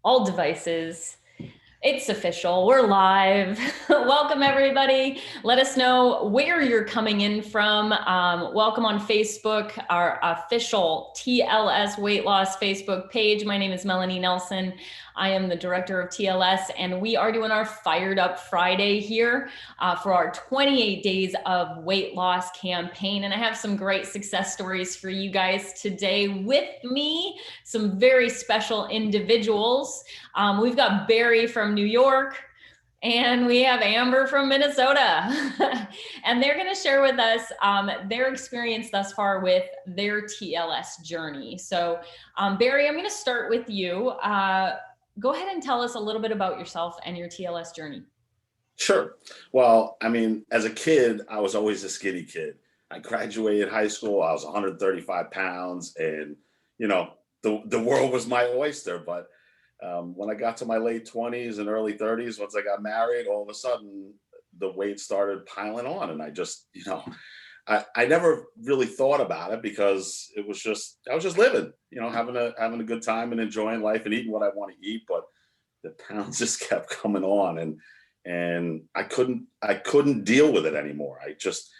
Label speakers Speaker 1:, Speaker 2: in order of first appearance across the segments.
Speaker 1: all devices. It's official. We're live. Welcome, everybody. Let us know where you're coming in from. Welcome on Facebook, our official TLS Weight Loss Facebook page. My name is Melanie Nelson. I am the director of TLS, and we are doing our Fired Up Friday here for our 28 days of weight loss campaign. And I have some great success stories for you guys today with me, some very special individuals. We've got Barry from New York, and we have Amber from Minnesota. And they're going to share with us their experience thus far with their TLS journey. So Barry, I'm going to start with you. Go ahead and tell us a little bit about yourself and your TLS journey.
Speaker 2: Sure. Well, I mean, as a kid, I was always a skinny kid. I graduated high school, I was 135 pounds, and, the world was my oyster. But when I got to my late 20s and early 30s, once I got married, all of a sudden the weight started piling on. And I just, I never really thought about it because I was just living, having a good time and enjoying life and eating what I want to eat. But the pounds just kept coming on, and I couldn't deal with it anymore. I just,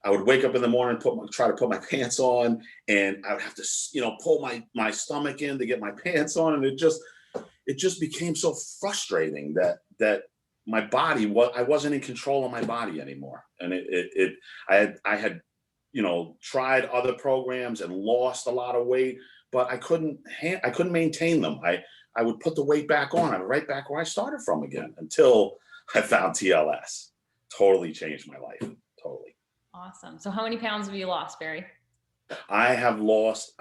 Speaker 2: I would wake up in the morning, try to put my pants on, and I would have to, pull my stomach in to get my pants on. And it just became so frustrating that my body, I wasn't in control of my body anymore. And I had, tried other programs and lost a lot of weight, but I couldn't maintain them. I would put the weight back on. I'm right back where I started from again until I found TLS. Totally changed my life. Totally.
Speaker 1: Awesome. So how many pounds have you lost, Barry?
Speaker 2: I have lost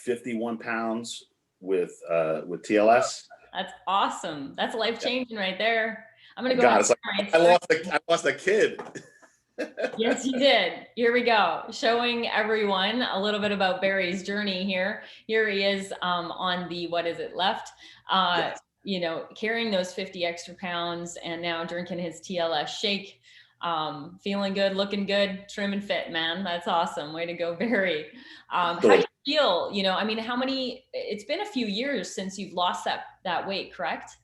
Speaker 2: 51 pounds with TLS.
Speaker 1: That's awesome. That's life-changing right there. I'm going to go
Speaker 2: God,
Speaker 1: ahead.
Speaker 2: it's like I lost a kid.
Speaker 1: Yes, you did. Here we go. Showing everyone a little bit about Barry's journey here. Here he is on the, what is it, left?
Speaker 2: Yes.
Speaker 1: Carrying those 50 extra pounds and now drinking his TLS shake. Feeling good, looking good, trim and fit, man. That's awesome. Way to go, Barry. How do you feel? It's been a few years since you've lost that weight, correct?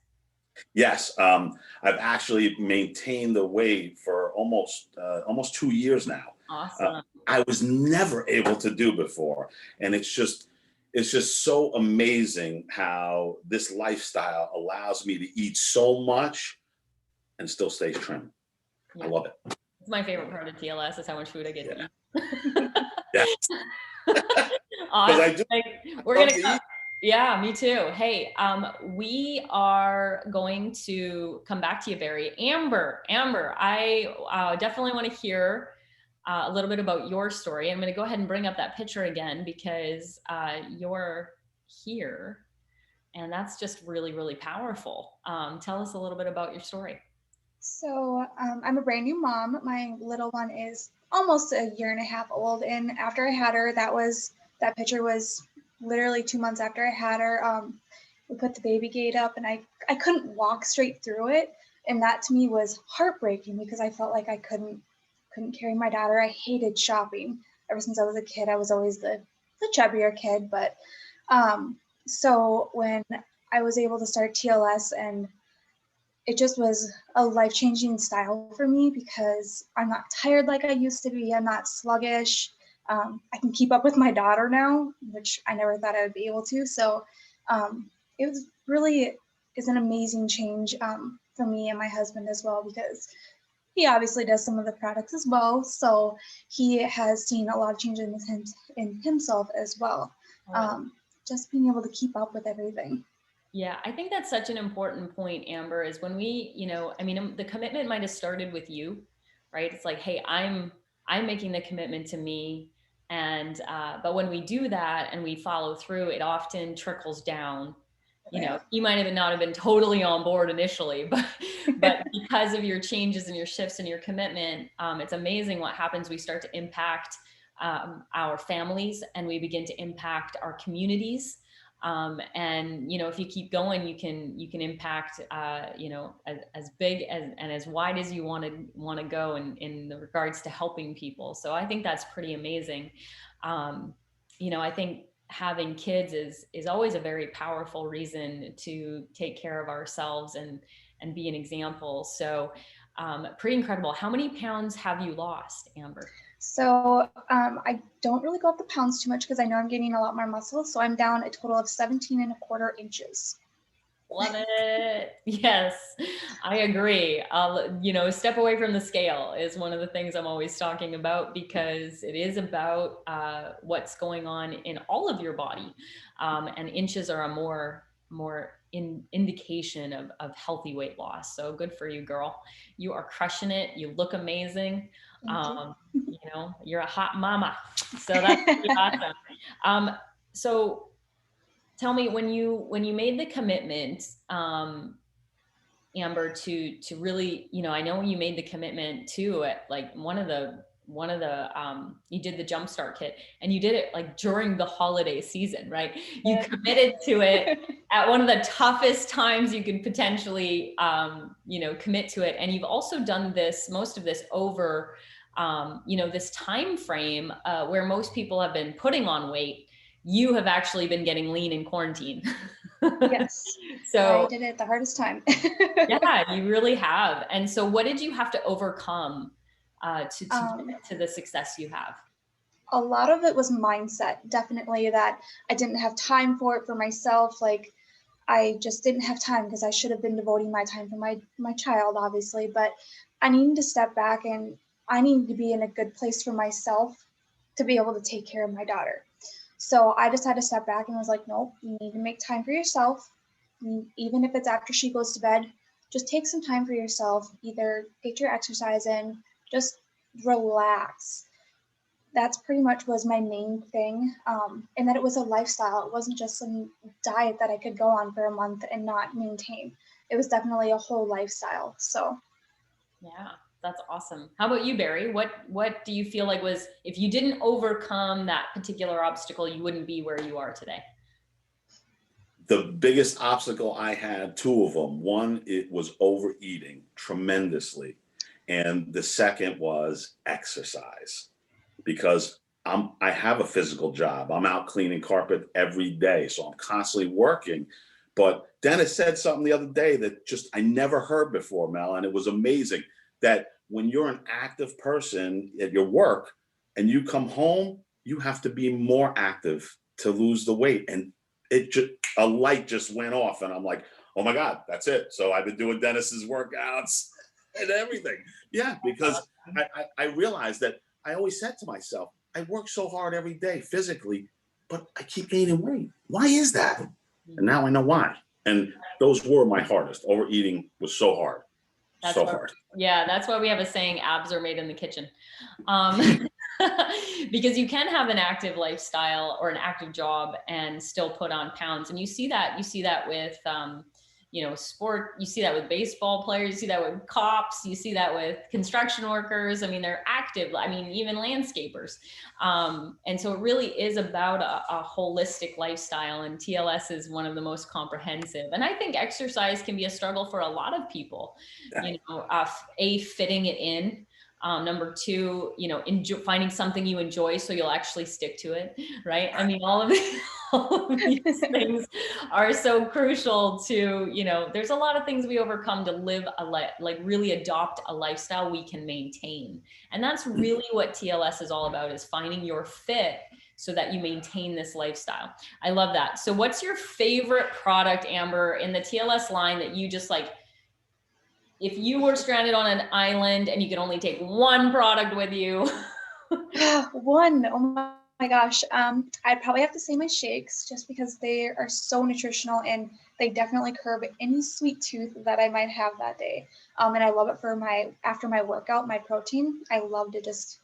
Speaker 2: Yes. I've actually maintained the weight for almost 2 years now.
Speaker 1: Awesome.
Speaker 2: I was never able to do before. And it's just so amazing how this lifestyle allows me to eat so much and still stay trim.
Speaker 1: Yeah.
Speaker 2: I love it.
Speaker 1: It's my favorite part of TLS is how much food I get to
Speaker 2: eat. Yes.
Speaker 1: Awesome. I do. We're going to Yeah, me too. Hey, we are going to come back to you, Barry. Amber, I definitely want to hear a little bit about your story. I'm going to go ahead and bring up that picture again because you're here, and that's just really, really powerful. Tell us a little bit about your story.
Speaker 3: So I'm a brand new mom. My little one is almost a year and a half old. And after I had her, that picture was literally 2 months after I had her. We put the baby gate up and I couldn't walk straight through it. And that to me was heartbreaking because I felt like I couldn't carry my daughter. I hated shopping. Ever since I was a kid, I was always the chubbier kid. But so when I was able to start TLS, and it just was a life-changing style for me because I'm not tired like I used to be. I'm not sluggish. I can keep up with my daughter now, which I never thought I would be able to. So it was really is an amazing change for me and my husband as well, because he obviously does some of the products as well. So he has seen a lot of changes in himself as well. Just being able to keep up with everything.
Speaker 1: Yeah, I think that's such an important point, Amber, is when we, the commitment might have started with you, right? It's like, hey, I'm making the commitment to me. And, but when we do that and we follow through, it often trickles down. You might have not have been totally on board initially, but because of your changes and your shifts and your commitment, it's amazing what happens. We start to impact our families, and we begin to impact our communities. And, if you keep going, you can impact, as big and as wide as you want to go in the regards to helping people. So I think that's pretty amazing. I think having kids is always a very powerful reason to take care of ourselves and be an example. So pretty incredible. How many pounds have you lost, Amber?
Speaker 3: So I don't really go up the pounds too much because I know I'm gaining a lot more muscle. So I'm down a total of 17.25 inches.
Speaker 1: Love it. Yes, I agree. Step away from the scale is one of the things I'm always talking about, because it is about what's going on in all of your body. And inches are a more indication of healthy weight loss. So good for you, girl. You are crushing it. You look amazing. You're a hot mama. So that's pretty awesome. So tell me, when you made the commitment, Amber, to really, I know you made the commitment to it, like one of the you did the jumpstart kit, and you did it like during the holiday season, right? You committed to it at one of the toughest times you could potentially, commit to it. And you've also done most of this over, this time frame where most people have been putting on weight. You have actually been getting lean in quarantine.
Speaker 3: Yes.
Speaker 1: So
Speaker 3: I did it the hardest time.
Speaker 1: yeah, you really have. And so what did you have to overcome to get to the success you have?
Speaker 3: A lot of it was mindset, definitely, that I didn't have time for it for myself. Like, I just didn't have time because I should have been devoting my time for my child, obviously. But I needed to step back, and I needed to be in a good place for myself to be able to take care of my daughter. So I just had to step back and was like, nope, you need to make time for yourself. Even if it's after she goes to bed, just take some time for yourself. Either get your exercise in, just relax. That's pretty much was my main thing. And that it was a lifestyle. It wasn't just some diet that I could go on for a month and not maintain. It was definitely a whole lifestyle. So
Speaker 1: yeah, that's awesome. How about you, Barry? What do you feel like was, if you didn't overcome that particular obstacle, you wouldn't be where you are today?
Speaker 2: The biggest obstacle I had, two of them. One, it was overeating tremendously. And the second was exercise, because I have a physical job. I'm out cleaning carpet every day. So I'm constantly working. But Dennis said something the other day that just I never heard before, Mel. And it was amazing that when you're an active person at your work and you come home, you have to be more active to lose the weight. And a light just went off, and I'm like, oh my God, that's it. So I've been doing Dennis's workouts and everything. Yeah, because I realized that I always said to myself, I work so hard every day physically, but I keep gaining weight. Why is that? And now I know why. And those were my hardest. Overeating was so hard. Hard.
Speaker 1: Yeah, that's why we have a saying, abs are made in the kitchen. Because you can have an active lifestyle or an active job and still put on pounds. And you see that with, sport, you see that with baseball players, you see that with cops, you see that with construction workers. I mean, they're active. I mean, even landscapers. And so it really is about a holistic lifestyle, and TLS is one of the most comprehensive. And I think exercise can be a struggle for a lot of people, fitting it in. Number two, finding something you enjoy so you'll actually stick to it, right? I mean, all of these things are so crucial to, there's a lot of things we overcome to live really adopt a lifestyle we can maintain. And that's really what TLS is all about, is finding your fit so that you maintain this lifestyle. I love that. So what's your favorite product, Amber, in the TLS line that you just like, if you were stranded on an island and you could only take one product with you?
Speaker 3: One, oh my gosh. I'd probably have to say my shakes, just because they are so nutritional and they definitely curb any sweet tooth that I might have that day. And I love it for after my workout, my protein. I love to just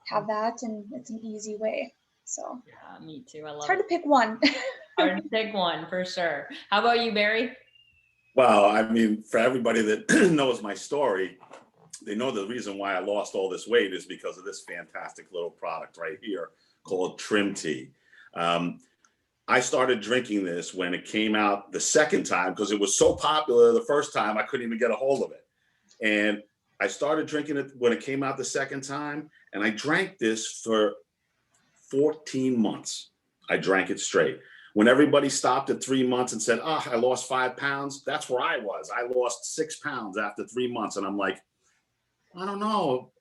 Speaker 3: have that, and it's an easy way. So
Speaker 1: yeah, me too. I love
Speaker 3: it's hard to pick one.
Speaker 1: Hard to pick one for sure. How about you, Barry?
Speaker 2: Well, I mean, for everybody that knows my story, they know the reason why I lost all this weight is because of this fantastic little product right here called Trim Tea. I started drinking this when it came out the second time, because it was so popular the first time I couldn't even get a hold of it. And I started drinking it when it came out the second time, and I drank this for 14 months. I drank it straight. When everybody stopped at 3 months and said, oh, I lost 5 pounds, that's where I was. I lost 6 pounds after 3 months. And I'm like, I don't know,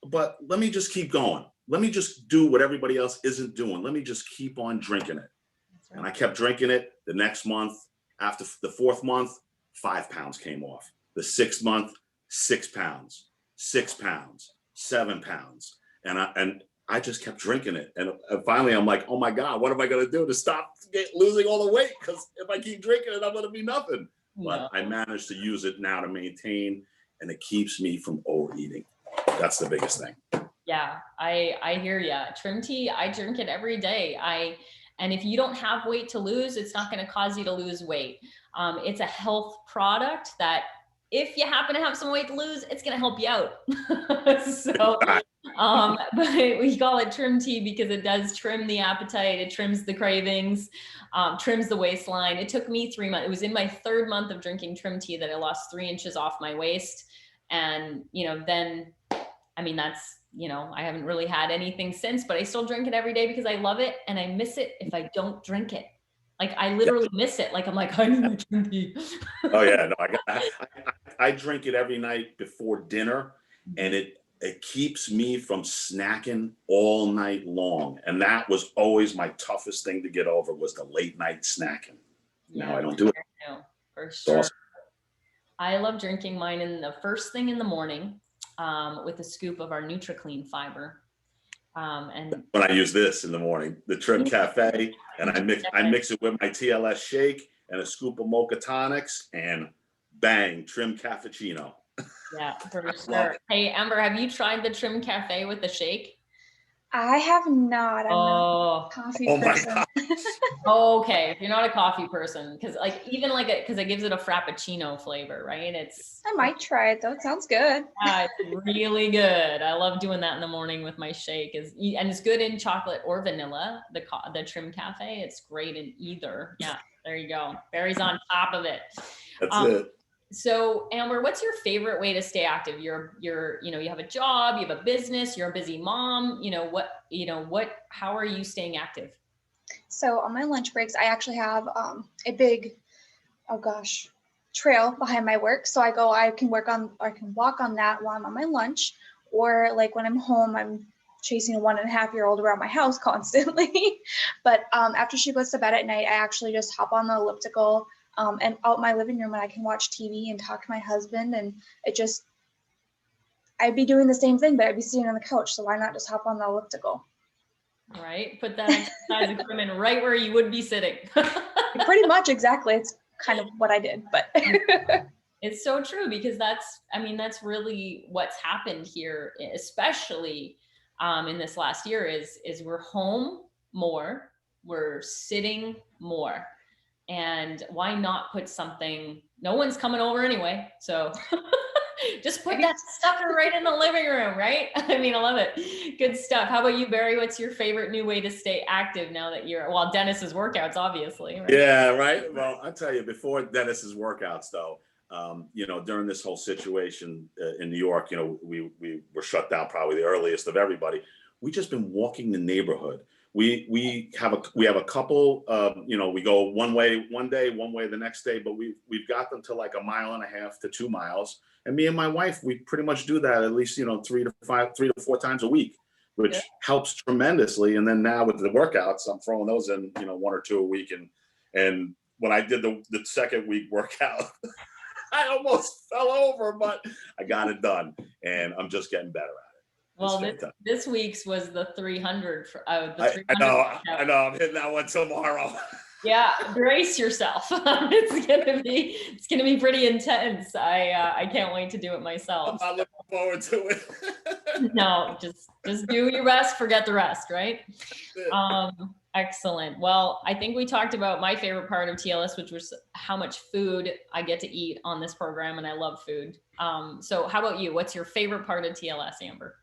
Speaker 2: but let me just keep going. Let me just do what everybody else isn't doing. Let me just keep on drinking it. Right. And I kept drinking it. The next month, after the 4th month, 5 pounds came off. The 6th month, 6 pounds, 6 pounds, 7 pounds. And I just kept drinking it. And finally, I'm like, oh my God, what am I going to do to stop losing all the weight? Because if I keep drinking it, I'm going to be nothing. But I managed to use it now to maintain, and it keeps me from overeating. That's the biggest thing.
Speaker 1: Yeah, I hear ya. Trim tea, I drink it every day. And if you don't have weight to lose, it's not going to cause you to lose weight. It's a health product that if you happen to have some weight to lose, it's going to help you out. So, but we call it trim tea because it does trim the appetite. It trims the cravings, trims the waistline. It took me 3 months. It was in my 3rd month of drinking trim tea that I lost 3 inches off my waist. And, then, I mean, that's, I haven't really had anything since, but I still drink it every day because I love it. And I miss it if I don't drink it. Like I literally miss it. Like I'm like, I need my trim tea.
Speaker 2: Oh yeah, no, I drink it every night before dinner, and it keeps me from snacking all night long. And that was always my toughest thing to get over, was the late night snacking.
Speaker 1: Yeah,
Speaker 2: now I don't do it.
Speaker 1: For sure. I love drinking mine in the first thing in the morning with a scoop of our NutriClean fiber. And
Speaker 2: when I use this in the morning, the Trim Cafe, and I mix it with my TLS shake and a scoop of mocha tonics, and bang, Trim Cappuccino.
Speaker 1: Yeah, for sure. Hey, Amber, have you tried the Trim Cafe with the shake?
Speaker 3: I have not. I'm not a coffee person.
Speaker 2: My God.
Speaker 1: Okay, if you're not a coffee person, because because it gives it a frappuccino flavor, right?
Speaker 3: I might try it though. It sounds good.
Speaker 1: Yeah, it's really good. I love doing that in the morning with my shake. And it's good in chocolate or vanilla. The Trim Cafe, it's great in either. Yeah, there you go. Berries on top of it.
Speaker 2: That's it.
Speaker 1: So Amber, what's your favorite way to stay active? You have a job, you have a business, you're a busy mom. How are you staying active?
Speaker 3: So on my lunch breaks, I actually have a big, trail behind my work. So I can walk on that while I'm on my lunch, or like when I'm home, I'm chasing a 1.5-year-old around my house constantly. But after she goes to bed at night, I actually just hop on the elliptical and out my living room, and I can watch TV and talk to my husband. And I'd be doing the same thing, but I'd be sitting on the couch. So why not just hop on the elliptical?
Speaker 1: Right. Put that exercise equipment right where you would be sitting.
Speaker 3: Pretty much, exactly. It's kind of what I did, but
Speaker 1: it's so true, because that's really what's happened here, especially in this last year is we're home more, we're sitting more. And why not put something, no one's coming over anyway. So just put that sucker right in the living room, right? I mean, I love it. Good stuff. How about you, Barry? What's your favorite new way to stay active now that Dennis's workouts, obviously. Right?
Speaker 2: Yeah, right. Well, I'll tell you, before Dennis's workouts though, during this whole situation in New York, we were shut down probably the earliest of everybody. We just been walking the neighborhood. We have a couple, we go one way one day, one way the next day, but we've got them to like 1.5 to 2 miles. And me and my wife, we pretty much do that at least, 3 to 4 times a week, which helps tremendously. And then now with the workouts, I'm throwing those in, 1 or 2 a week. And when I did the second week workout, I almost fell over, but I got it done, and I'm just getting better at it.
Speaker 1: Well, this week's was the 300.
Speaker 2: I know. I'm hitting that one tomorrow.
Speaker 1: Yeah, brace yourself. It's gonna be pretty intense. I can't wait to do it myself.
Speaker 2: I'm not looking forward to it.
Speaker 1: No, just do your best. Forget the rest, right? Excellent. Well, I think we talked about my favorite part of TLS, which was how much food I get to eat on this program, and I love food. So, how about you? What's your favorite part of TLS, Amber?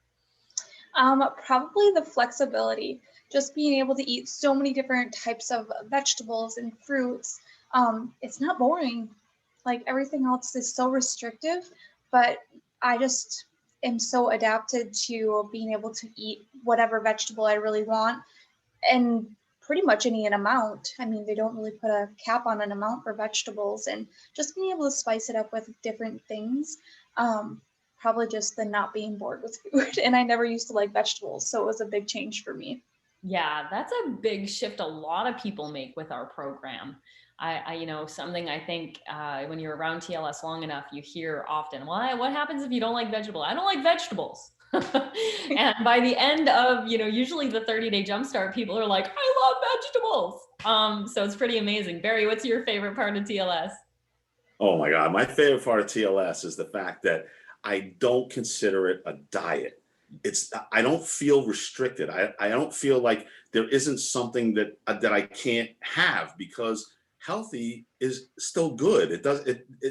Speaker 3: Probably the flexibility, just being able to eat so many different types of vegetables and fruits. It's not boring. Like everything else is so restrictive, but I just am so adapted to being able to eat whatever vegetable I really want and pretty much any amount. I mean, they don't really put a cap on an amount for vegetables, and just being able to spice it up with different things. Probably just the not being bored with food. And I never used to like vegetables, so it was a big change for me.
Speaker 1: Yeah, that's a big shift a lot of people make with our program. You know, something I think when you're around TLS long enough, you hear often, well, what happens if you don't like vegetables? I don't like vegetables. And by the end of, you know, usually the 30-day jumpstart, people are like, I love vegetables. So it's pretty amazing. Barry, what's your favorite part of TLS?
Speaker 2: Oh my God. My favorite part of TLS is the fact that I don't consider it a diet. I don't feel restricted. I don't feel like there isn't something that I can't have, because healthy is still good.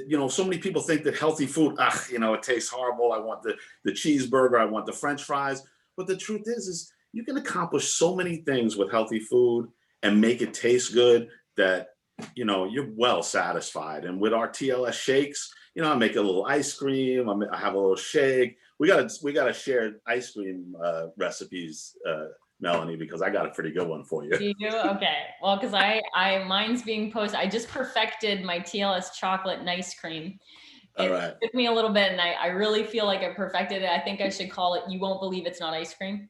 Speaker 2: You know, so many people think that healthy food, you know, it tastes horrible. I want the cheeseburger. I want the French fries. But the truth is you can accomplish so many things with healthy food and make it taste good that, you know, you're well satisfied. And with our TLS shakes, you know, I make a little ice cream. I have a little shake. We got to share ice cream recipes, Melanie, because I got a pretty good one for you.
Speaker 1: You do? Okay. Well, because mine's being posted. I just perfected my TLS chocolate and ice cream.
Speaker 2: All
Speaker 1: It
Speaker 2: right.
Speaker 1: took me a little bit, and I really feel like I perfected it. I think I should call it "You Won't Believe It's Not Ice Cream."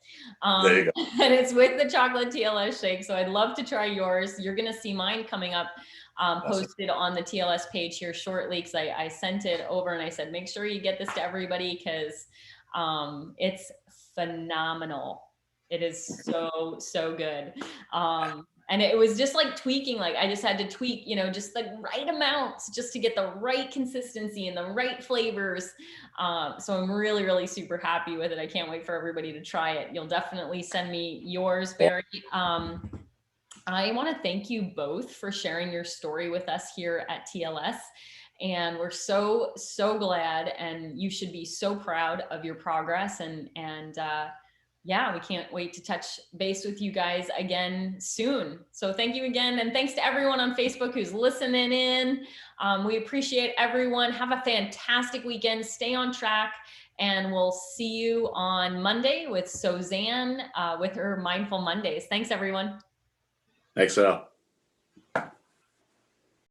Speaker 2: There you go.
Speaker 1: And it's with the chocolate TLS shake. So I'd love to try yours. You're going to see mine coming up, posted on the TLS page here shortly, because I sent it over and I said, make sure you get this to everybody, because it's phenomenal. It is so good. And it was just like tweaking, like I just had to tweak, you know, just the right amounts just to get the right consistency and the right flavors. So I'm really super happy with it. I can't wait for everybody to try it. You'll definitely send me yours, Barry. I want to thank you both for sharing your story with us here at TLS. And we're so glad, and you should be so proud of your progress. And yeah, we can't wait to touch base with you guys again soon. So thank you again. And thanks to everyone on Facebook who's listening in. We appreciate everyone. Have a fantastic weekend. Stay on track. And we'll see you on Monday with Suzanne with her Mindful Mondays. Thanks, everyone.
Speaker 2: Thanks, Al.